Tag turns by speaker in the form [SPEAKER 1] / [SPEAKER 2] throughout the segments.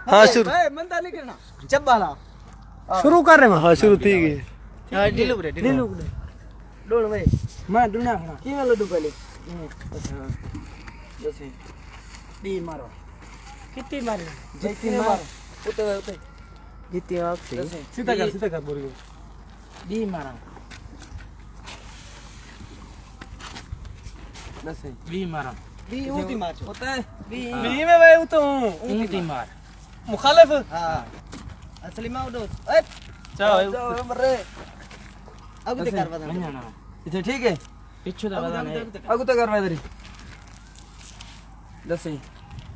[SPEAKER 1] हाँ शुरू
[SPEAKER 2] मंदा नहीं करना जब वाला
[SPEAKER 1] शुरू कर रहे हैं हाँ शुरू ठीक है
[SPEAKER 2] हां ढिलू रे ढिलू डोल भाई मैं दुनिया खड़ा की में लड्डू पहले अच्छा जैसे डी मारो कितनी मारे जितनी मारो उते उते जितनी आप
[SPEAKER 1] सीधा कर बोल
[SPEAKER 2] डी मारा दसे बी मारा बी ऊती मार होता है बी
[SPEAKER 1] में भाई तो
[SPEAKER 2] ऊती मार
[SPEAKER 1] मुखालिफ
[SPEAKER 2] हां असली में उड़ो ए
[SPEAKER 1] चलो
[SPEAKER 2] मरे अब ते करवा दे इथे ठीक है पिछु दा बता नहीं अब तो करवा दे दसे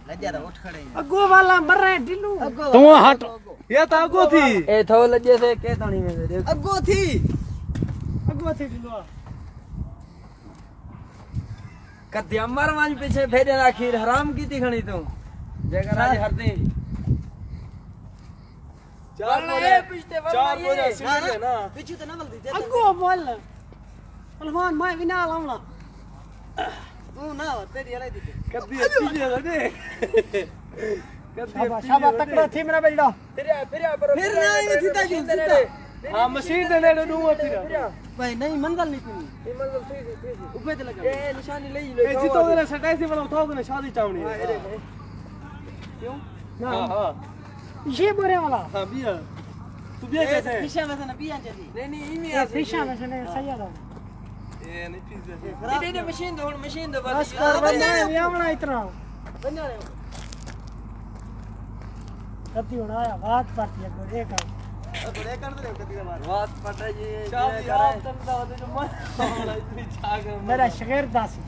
[SPEAKER 2] लज्जा दा उठ खड़े अगो वाला मर रहे ढिलू
[SPEAKER 1] तुम हट ये तो अगो थी
[SPEAKER 2] ए थो लज्जे से के ताणी में देख अगो थी ढिलू कद्या मर वांज पीछे फेरे आखिर हराम की थी खणी तू जगर आज हर दे चार बोले सीधे ना पीछे तो ना बोल दी अगो बोल पहलवान मैं बिना लाऊंगा तू ना तेरी हलाई दी
[SPEAKER 1] कद्दी सीधे ना दे
[SPEAKER 2] शाबाश तकड़ा थी मेरा बेटा फिर नहीं सीधा सीधा
[SPEAKER 1] हां मशीन दे ले दूं फिर
[SPEAKER 2] भाई नहीं मंगल नहीं थी ये मंगल थी ऊपर ते लगा ए निशानी ले
[SPEAKER 1] ए जीतो ने सटाई से बना उठाओ ने शादी चावनी है क्यों ना हां
[SPEAKER 2] ये बोरे वाला
[SPEAKER 1] हां बिया तू बिया कैसे
[SPEAKER 2] पीछे में से ना बिया चली नहीं इमी आ पीछे में से नहीं सही आ
[SPEAKER 1] ए नहीं पीछे
[SPEAKER 2] ये मशीन दो बस कर बना ये बना इतना बना रे कति होना आया बात पाती है गोरे का गोरे कर दे कति बात बात पटा जी
[SPEAKER 1] शादी आप करता हो जो मन होना इतनी जाग
[SPEAKER 2] मेरा शगैर दासी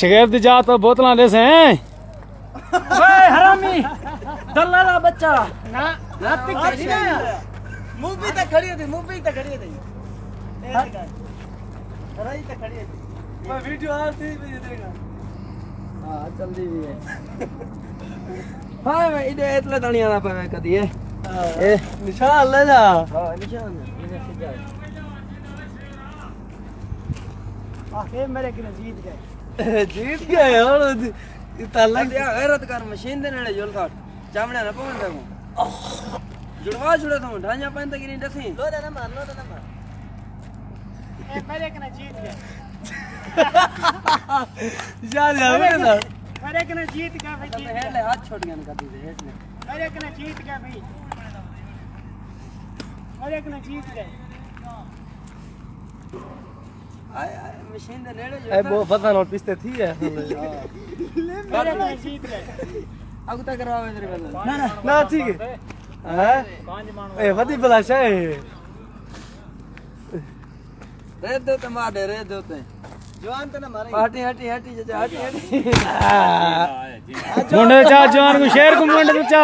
[SPEAKER 1] शगैर दी जा तो बोतलां ले से हैं
[SPEAKER 2] ओए हरामी दल्ला बच्चा ना हाथ खड़ी ना मुंह पे तक खड़ी थी रही तक खड़ी थी
[SPEAKER 1] मैं वीडियो आती भी देगा
[SPEAKER 2] हां जल्दी भी है हां मैं इधर इतला तणिया ना पावे कदी ए
[SPEAKER 1] निशान ले जा
[SPEAKER 2] हां निशान इधर सीधा आखे मेरे के जीत गए
[SPEAKER 1] और इतना
[SPEAKER 2] गैरत कर मशीन दे नेड़े जोल काट चामड़ा ना पवन तक जुड़वा छुड़ा तो ढांजा पाइन तक नहीं दसी लो ना मार ए मेरे के जीत गए
[SPEAKER 1] यार यार ना
[SPEAKER 2] मेरे के जीत गया भाई जीत हेड ले हाथ छोड़ गया ना कदी हेड ले मेरे के जीत गया भाई मेरे के जीत गए आय मशीन दे नेड़े जो
[SPEAKER 1] ए वो पता नहीं पिस्ते थी है
[SPEAKER 2] मेरे के जीत गए अब तक करवावे तेरे बंदा
[SPEAKER 1] ना ठीक है हैं ए वदी बलाशा है
[SPEAKER 2] रे दो ते मार दे रे दो ते जवान तो ना मारे हटी चाचा हटी
[SPEAKER 1] मुंडे चा जवान को शेर को मुंडे चा